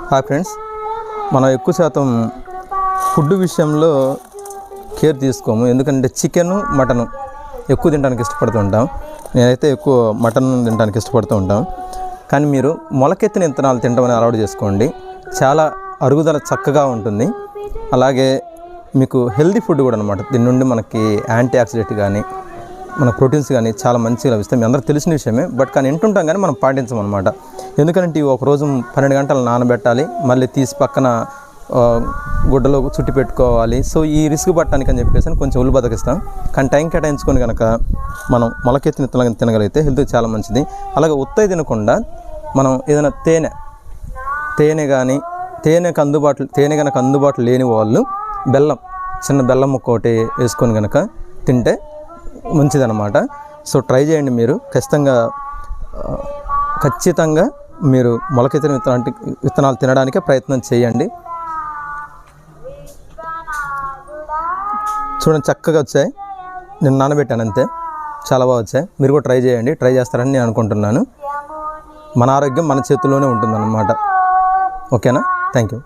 Hi friends, మనం ఎక్కువ శాతం ఫుడ్ విషయంలో కేర్ తీసుకోము. ఎందుకంటే చికెను మటను ఎక్కువ తినడానికి ఇష్టపడుతూ ఉంటాం. నేనైతే ఎక్కువ మటన్ తినడానికి ఇష్టపడుతూ ఉంటాం. కానీ మీరు మొలకెత్తిన విత్తనాలు తినడం అలవాటు చేసుకోండి. చాలా అరుగుదల చక్కగా ఉంటుంది. అలాగే మీకు హెల్దీ ఫుడ్ కూడా అనమాట. దీని నుండి మనకి యాంటీ ఆక్సిడెంట్ కానీ మన ప్రోటీన్స్ కానీ చాలా మంచిగా లభిస్తాయి. మీ అందరికీ తెలిసిన విషయమే, బట్ కానీ వింటుంటాం కానీ మనం పాటించమన్నమాట. ఎందుకంటే ఒకరోజు 12 గంటలు నానబెట్టాలి, మళ్ళీ తీసి పక్కన గుడ్డలో చుట్టి పెట్టుకోవాలి. సో ఈ రిస్క్ పట్టడానికి అని చెప్పేసి కొంచెం ఉల్లు బతికిస్తాం. కానీ టైం కేటాయించుకొని కనుక మనం మొలకెత్తిన విత్తనాలు తినగలిగితే హెల్త్కి చాలా మంచిది. అలాగే ఉత్తయి తినకుండా మనం ఏదైనా తేనె కనుక అందుబాటులో లేని వాళ్ళు చిన్న బెల్లం ముక్క ఒకటి వేసుకొని కనుక తింటే మంచిదన్నమాట. సో ట్రై చేయండి. మీరు ఖచ్చితంగా మీరు మొలకెత్తిన విత్తనాలు తినడానికే ప్రయత్నం చేయండి. చూడండి, చక్కగా వచ్చాయి. నేను నానబెట్టాను అంతే, చాలా బాగా వచ్చాయి. మీరు కూడా ట్రై చేయండి. ట్రై చేస్తారని నేను అనుకుంటున్నాను. మన ఆరోగ్యం మన చేతుల్లోనే ఉంటుందన్నమాట. ఓకేనా? Thank you.